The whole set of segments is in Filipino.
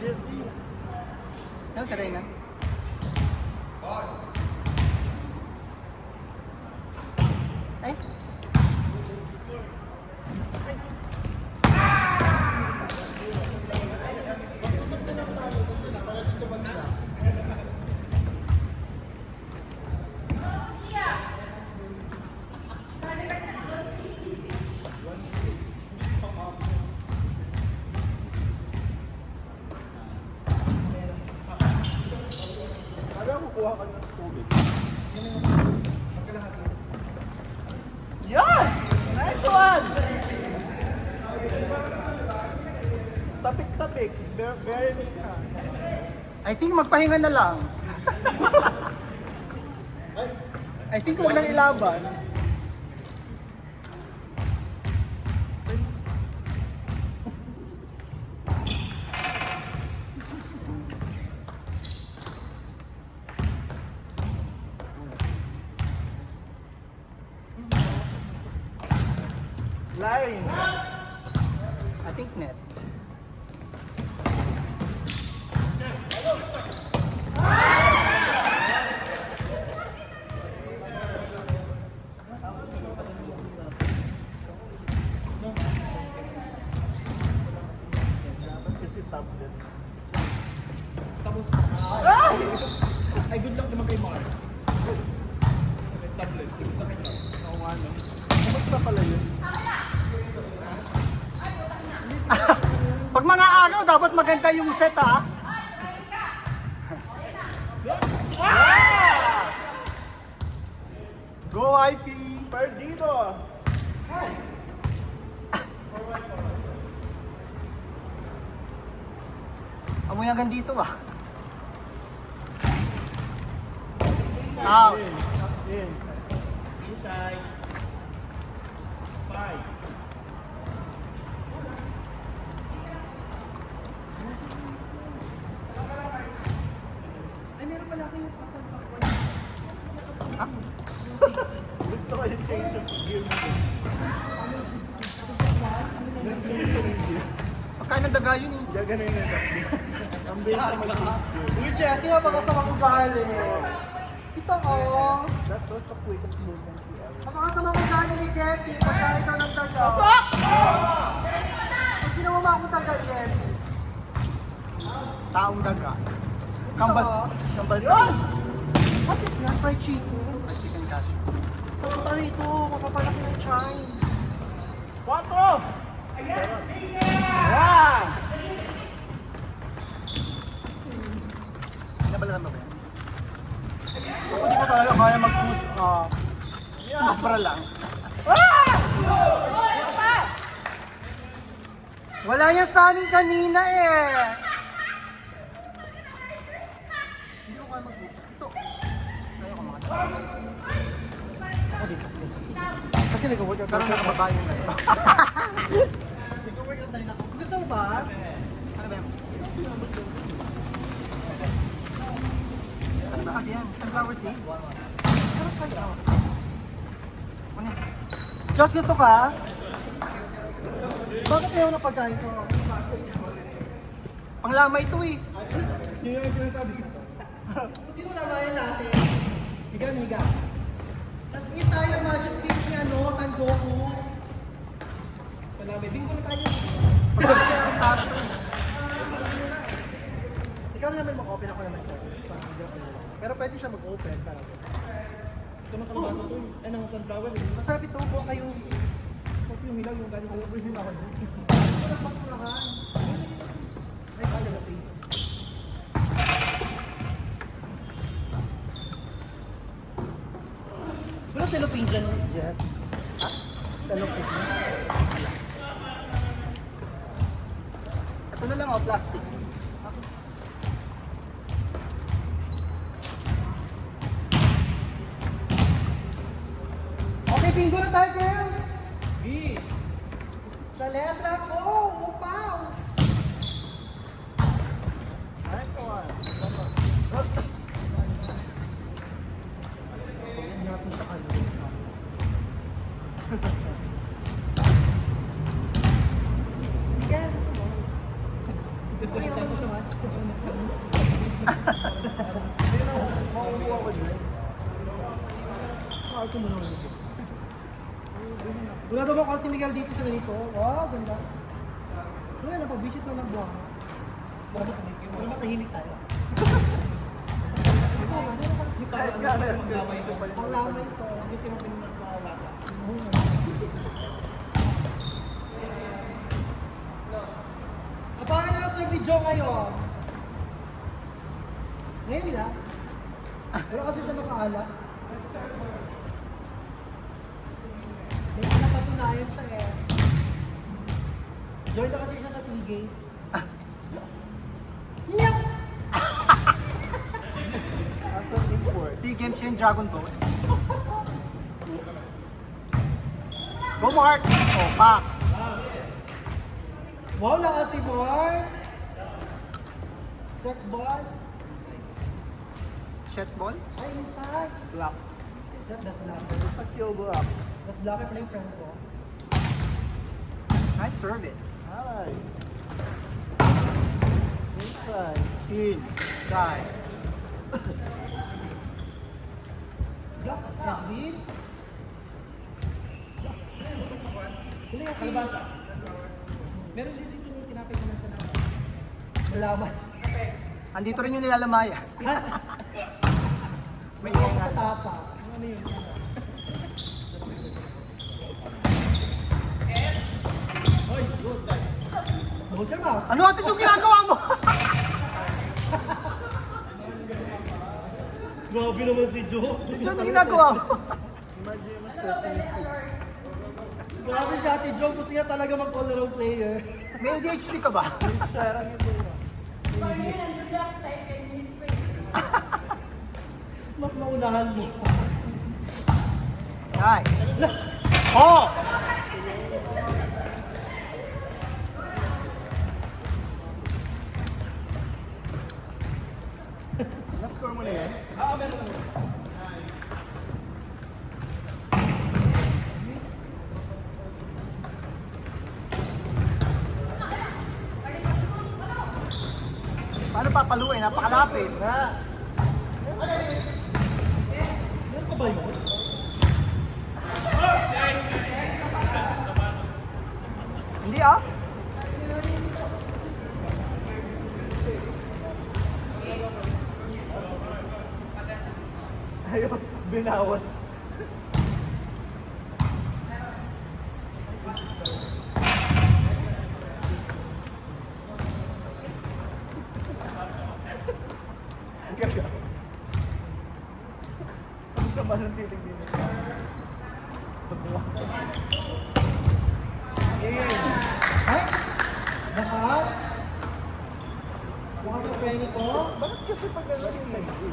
Jesse. Yan, sa Reyna. Ay. Kaya kukuha ka ng tubig. Yan! Nice one! Tapik-tapik. Very I think magpahinga na lang. I think huwag nang ilaban. line. I think net. Kasi tablet. Tapos, ay good luck naman kay Mark. Tablet, good luck kay Mark. Oo nga no. Kamusta pala yun? Pag mga araw, dapat maganda yung set, ha? Go, IP! Perdido! Amoy hanggang dito, ah. Out! In. Inside. 5. Ay, meron pala ako yung ha? Gusto ko yung change of gear mo. Pagkain ng daga yun, eh. Diya ganun yung ang bilis na mag-change gear. Uy, Jessie, mapakasamang ugali. Ito, oh. That was the quickest movement we ever. Mapakasamang ugali ni Jessie. Pagkain ka ng daga. Pag ginawa mo akong daga, Jessie. Taong daga. Kambal. Kambal sa... What is that? Fried chicken? Fried chicken cashew. Tapos ano ito? Mapapalaki ng chine. 4! Wow! Nabalasan ba yan? Ako di ko talaga kaya mag-push up. Push para lang. Wala yan sa amin kanina eh. Hindi ko kaya mag-push up. Ito. Kaya ko mga ako dito. Kasi nag-workout pero nakababa yung ganito. Nag-workout na rin ako. Gusto mo ba? Ano ba yan? Ano ba kasi yan? Sunflower seed? Sarap kaya. Ano yan? Josh, gusto ka? Bakit ayaw na pagkain ko? Panglamay ito eh. Yun yung sinasabi ko. Sino lamayan natin? Higa, higa. Tapos eat tayo ng magic pick ni ano, San Goku. Palabi, bingo na tayo. Pagkakaya ang tato. Ikaw na naman mag-open, ako naman siya. Pero pwede siya mag-open. Ito ng kalabasa to. Ay, ng sunflower. Masarap ito, buwan kayong... Ito yung hilaw, yung galing ko. Yung ako. Ito na pasulakan. Ay, kaya na pin. Wala cellophane dyan, Jess. Ha? Cellophane. Ito na lang, oh, plastic. Okay, bingo na tayo, girls! Gi! Sa letra O, upaw! Nice one. Pagyan natin sa kanya. Kaya gusto mo? Okay, ako gusto mo. Wala daw ako si Miguel dito sa ganito. Wow, ganda. Wala na, pag-visit na ng buwan. Wala matahimik tayo. Kahit nga na yun. Ang lamay ito. Buti mo pinunan sa lata. Paano nila sa video ngayon? Ngayon nila? Wala kasi siya nakaalat. May napatunayan siya eh. Join na kasi siya sa SEA Games. Nyap! Asa import? SEA Games yung Dragon Boat. Go Mark! Oh, back! Wow, lakas si Mark! Check ball. Shot ball. Ay, inside. Black. That's black. Sa Kyogo up. That's black at yung friend ko. Nice service. Hi. Inside. Inside. Black at green. Huli kasi. Kalabasa. Meron din dito yung tinapay ko lang sa naman. Malaman. Andito rin yung nilalamaya. May May ingay. sa tasa. Ano yun? Hoy, good side. Close your mouth. Ano ate yung ginagawa mo? Grabe naman si Joe. Ito yung ginagawa mo? Imagine mo sa Sisi. Grabe si Ate Jo, gusto niya talaga mag-all-around player. May ADHD ka ba? Sarang ito yun. Mas maunahan mo. Nice. Oh! Na-score mo na yan? Meron. Paano papaluin? Napakalapit. Na! Meron ka ba yun? Hindi ah. Ayun, binawas. Ang gaga. Ang sama ng titig din. Ay! Lahat? Lakas ang pengi ko? Bakit kasi pag gano'n yung nag-i?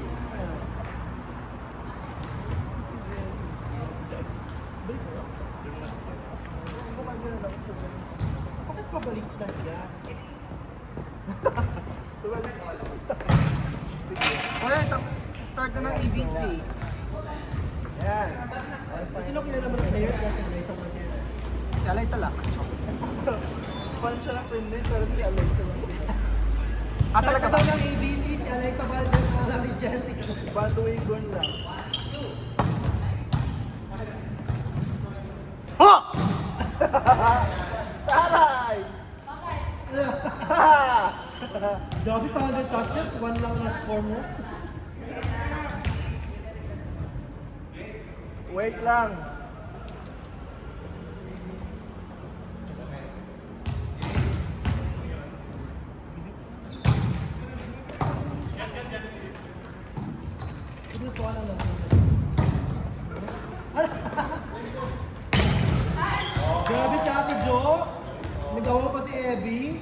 Bakit pabaliktad yan? Wala, start na ng ABC. Yan. Sino kilala mo ng player kasi Eliza Martinez? Si Alay Salak. Fan siya ng friend din, pero si Alexa lang. Ah, talaga Talaga ba? daw ng ABC, si Eliza Valdez at alam ni Jessica. Bandwagon lang. Ha! Taray! Grabe sa 100 touches, one lang na score mo. Wait lang. Sinusuwa lang lang. Grabe si Ate Jo. Nagawa pa si Abby.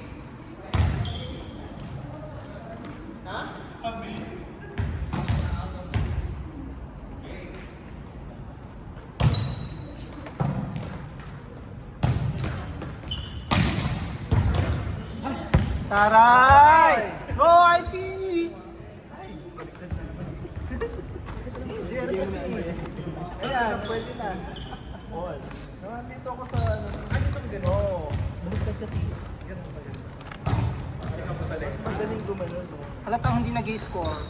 Taray! Go, IP! Ayan, pwede na. All. Nandito ako sa ano. Oo. Baliktad kasi. Madaling gumanon, no? Halatang hindi nag-score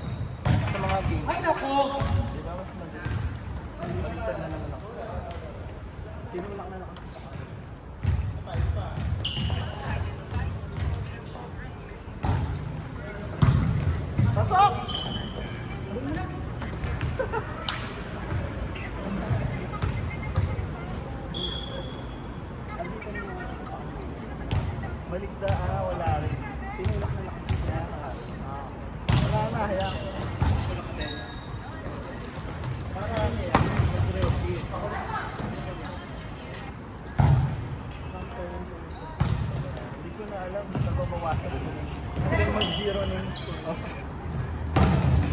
sa mga game. Ay nako! Di ba mas madali? baliktad na naman ako. Tinulak na lang. Pasok! Balikda, wala rin. Tinulak na lakas niya. Wala na, hayaan ko. Para siya, mag-ready. Hindi ko na alam, nababawasan ko. Hindi mag-zero na yung score.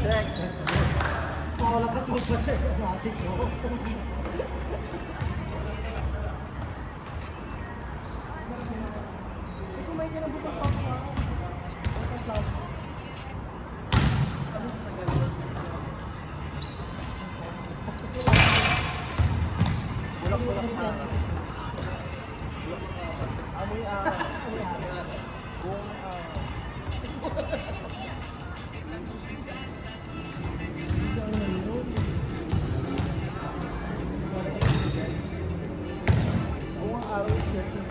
Check. Oo, lakas mo pa check sa natin ko. Kumain ka ng butang pa ko. Bulak-bulak na. Amoy buong buong araw is setting.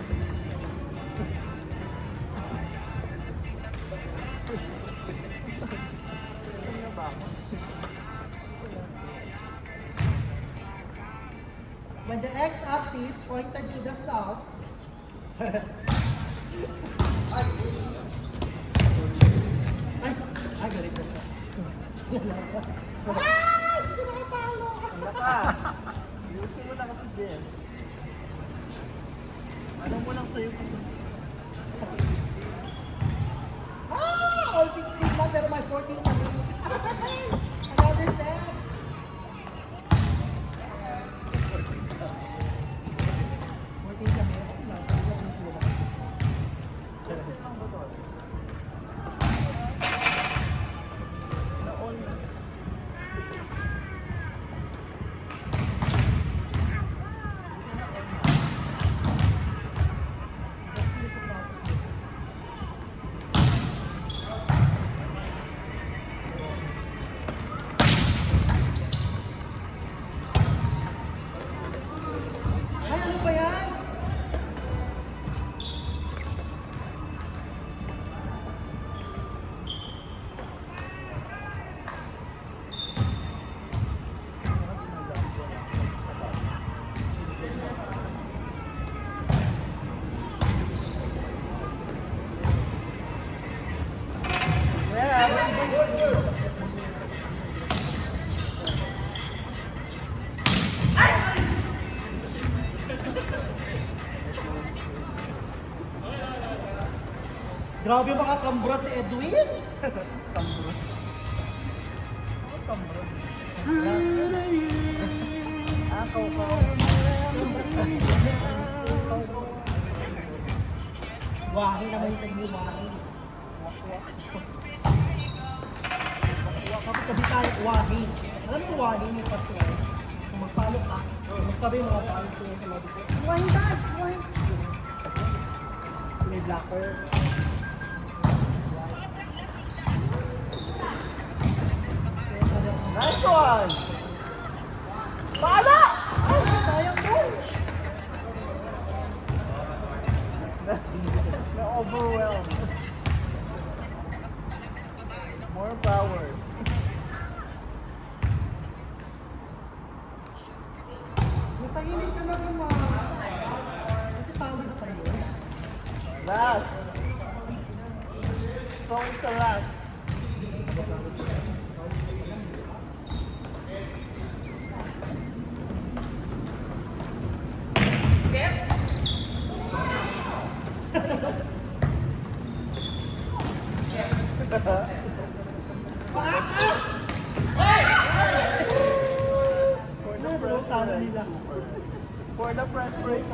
When the x-axis pointed to the south, ay, ganito siya. Wala ka. Ayusin mo na kasi din. Alam mo lang sa'yo kung All 16 lang, pero may 14 pa rin. Another set. Ay, ano ba yan? Grabe mga kambra si Edwin. Wahi naman sa inyo, wahi. Kapag sabi tayo, wahi. Alam mo wahi mo paso. Kung magpalo ka, magsabi mga palo ko sa mga biso. Wahi dad! Wahi! May blocker. nice one! Pala! Ay, sayang mo! Na-overwhelmed. More power. Matahimik ka na rin mga. Kasi tawag na tayo. Last. Song sa last. For the press break.